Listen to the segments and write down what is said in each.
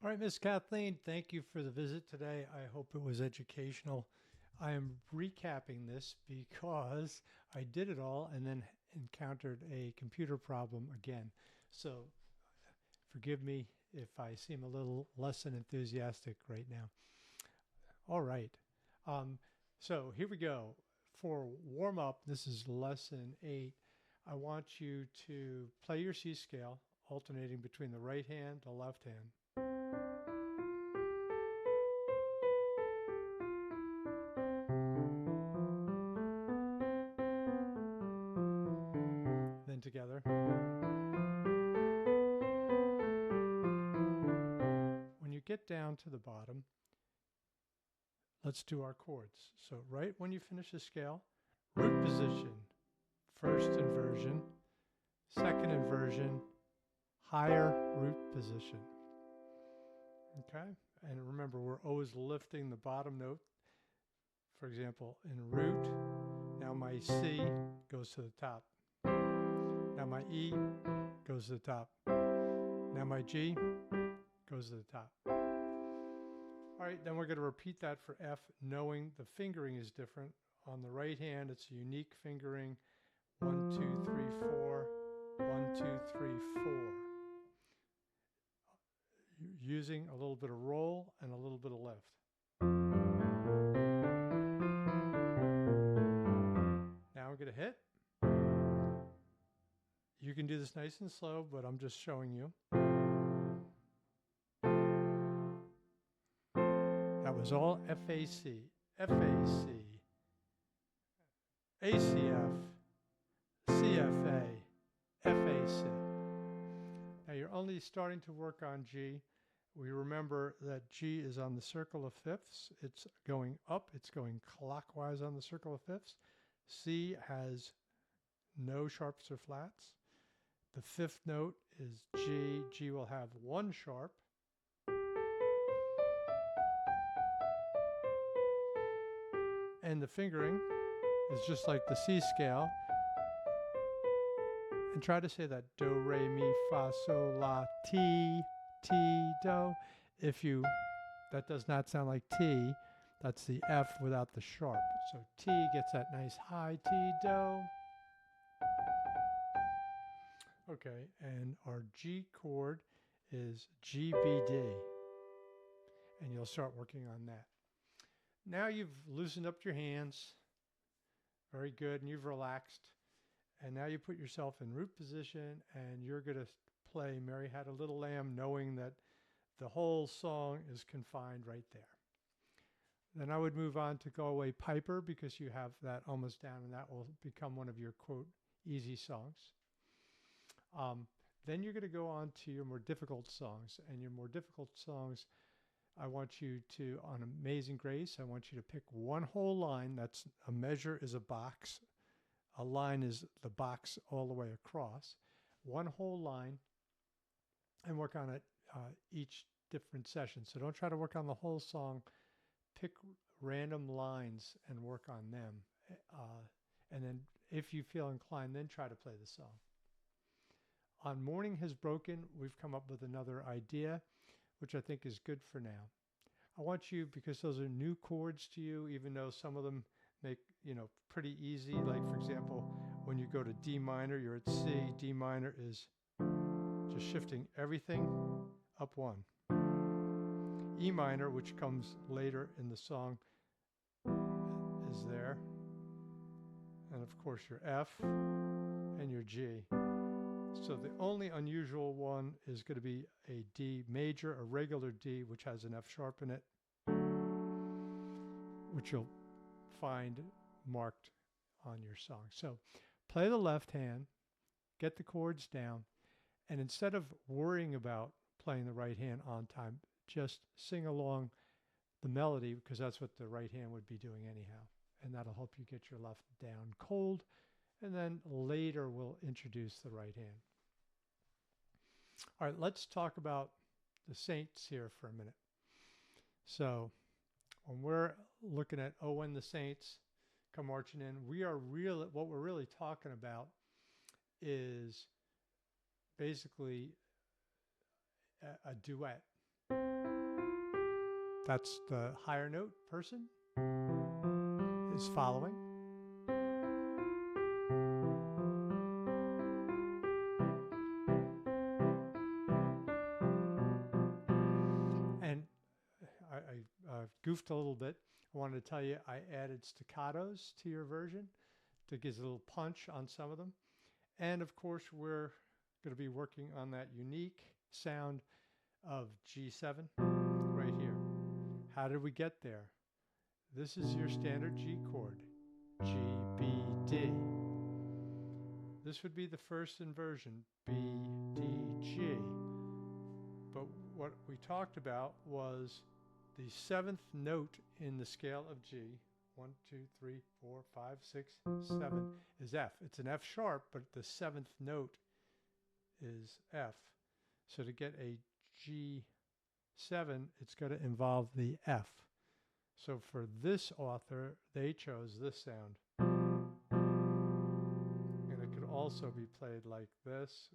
All right, Miss Kathleen, thank you for the visit today. I hope it was educational. I am recapping this because I did it all and then encountered a computer problem again. So forgive me if I seem a little less than enthusiastic right now. All right. Um, so here we go. For warm up, this is lesson 8. I want you to play your C scale, alternating between the right hand, the left hand. Then together. When you get down to the bottom, let's do our chords. So right when you finish the scale, root position, first inversion, second inversion, higher root position. Okay? And remember, we're always lifting the bottom note. For example, in root, now my C goes to the top. Now my E goes to the top. Now my G goes to the top. All right, then we're going to repeat that for F, knowing the fingering is different. On the right hand, it's a unique fingering. 1, 2, 3, 4. 1, 2, 3, 4. Using a little bit of roll and a little bit of lift. Now I'm going to hit. You can do this nice and slow, but I'm just showing you. That was all FAC, FAC, ACF, CFA, FAC. Now you're only starting to work on G. We remember that G is on the circle of fifths. It's going up. It's going clockwise on the circle of fifths. C has no sharps or flats. The fifth note is G. G will have one sharp. And the fingering is just like the C scale. And try to say that do, re, mi, fa, sol, la, ti, ti, do. That does not sound like T, that's the F without the sharp. So T gets that nice high T, do. Okay, and our G chord is G, B, D. And you'll start working on that. Now you've loosened up your hands. Very good, and you've relaxed. And now you put yourself in root position and you're going to play Mary Had a Little Lamb, knowing that the whole song is confined right there. Then I would move on to Go Away Piper, because you have that almost down and that will become one of your, quote, easy songs. Then you're going to go on to your more difficult songs. And your more difficult songs, I want you to, on Amazing Grace, I want you to pick one whole line. That's a measure is a box. A line is the box all the way across. One whole line, and work on it each different session. So don't try to work on the whole song. Pick random lines and work on them. And then if you feel inclined, then try to play the song. On Morning Has Broken, we've come up with another idea, which I think is good for now. I want you, because those are new chords to you, even though some of them make, pretty easy. Like, for example, when you go to D minor, you're at C. D minor is just shifting everything up one. E minor, which comes later in the song, is there. And of course your F and your G. So the only unusual one is going to be a D major, a regular D, which has an F sharp in it, which you'll find marked on your song. So play the left hand, get the chords down, and instead of worrying about playing the right hand on time, just sing along the melody, because that's what the right hand would be doing anyhow. And that'll help you get your left down cold. And then later we'll introduce the right hand. All right, let's talk about the saints here for a minute. So when we're looking at Oh When the Saints Come Marching In, what we're really talking about is basically a duet. That's the higher note person is following. And I goofed a little bit. I wanted to tell you I added staccatos to your version to give a little punch on some of them. And of course, we're going to be working on that unique sound of G7 right here. How did we get there? This is your standard G chord, G, B, D. This would be the first inversion, B, D, G. But what we talked about was the seventh note in the scale of G, 1, 2, 3, 4, 5, 6, 7, is F. It's an F sharp, but the seventh note is F. So to get a G7, it's going to involve the F. So for this author, they chose this sound. And it could also be played like this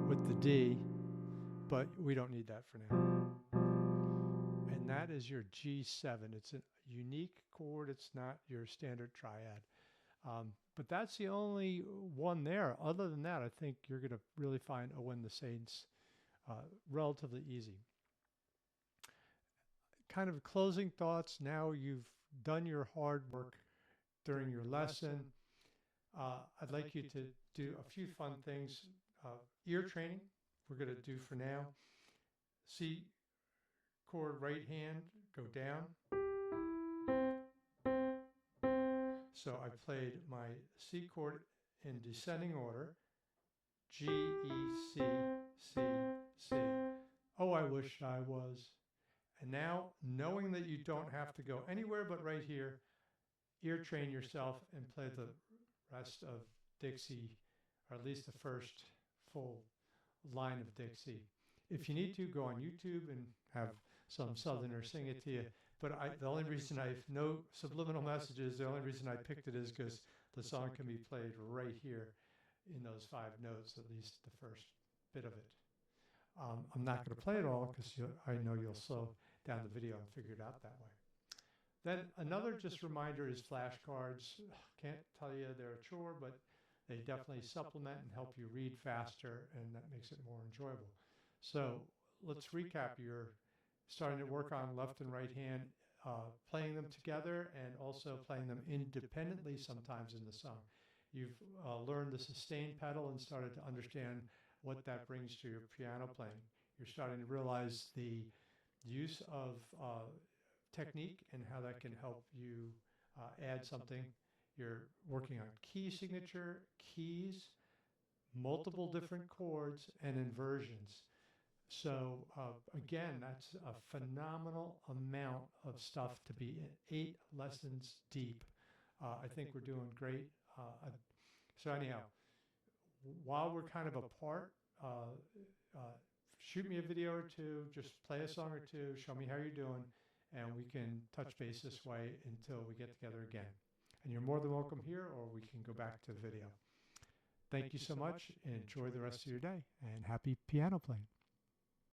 with the D, but we don't need that for now. And that is your G7. It's a unique chord. It's not your standard triad. But that's the only one there. Other than that, I think you're going to really find O and the Saints relatively easy. Kind of closing thoughts. Now you've done your hard work during your lesson. I'd like you to do a few fun things. Ear training, we're going to do for now. C chord, right hand, go down. So I played my C chord in descending order. G, E, C, C, C. Oh, I wish I was. And now, knowing that you don't have to go anywhere but right here, ear train yourself and play the rest of Dixie, or at least the first full line of Dixie. If you need to, go on YouTube and have some Southerner sing it to you. But the only reason no subliminal messages, the only reason I picked it is because the song can be played right here in those 5 notes, at least the first bit of it. I'm not going to play it all because I know you'll slow down the video and figure it out that way. Then another just reminder is flashcards. Can't tell you they're a chore, but they definitely supplement and help you read faster, and that makes it more enjoyable. So let's recap. You're starting to work on left and right hand, playing them together and also playing them independently sometimes in the song. You've learned the sustain pedal and started to understand what that brings to your piano playing. You're starting to realize the use of technique and how that can help you add something. You're working on key signature, keys, multiple different chords, and inversions. So again, that's a phenomenal amount of stuff to be 8 lessons deep. I think we're doing great. So anyhow, while we're kind of apart, shoot me a video or two, just play a song or two, show me how you're doing, and we can touch base this way until we get together again. And you're more than welcome here, or we can go back to the video. Thank you so much, and enjoy the rest of your day, and happy piano playing.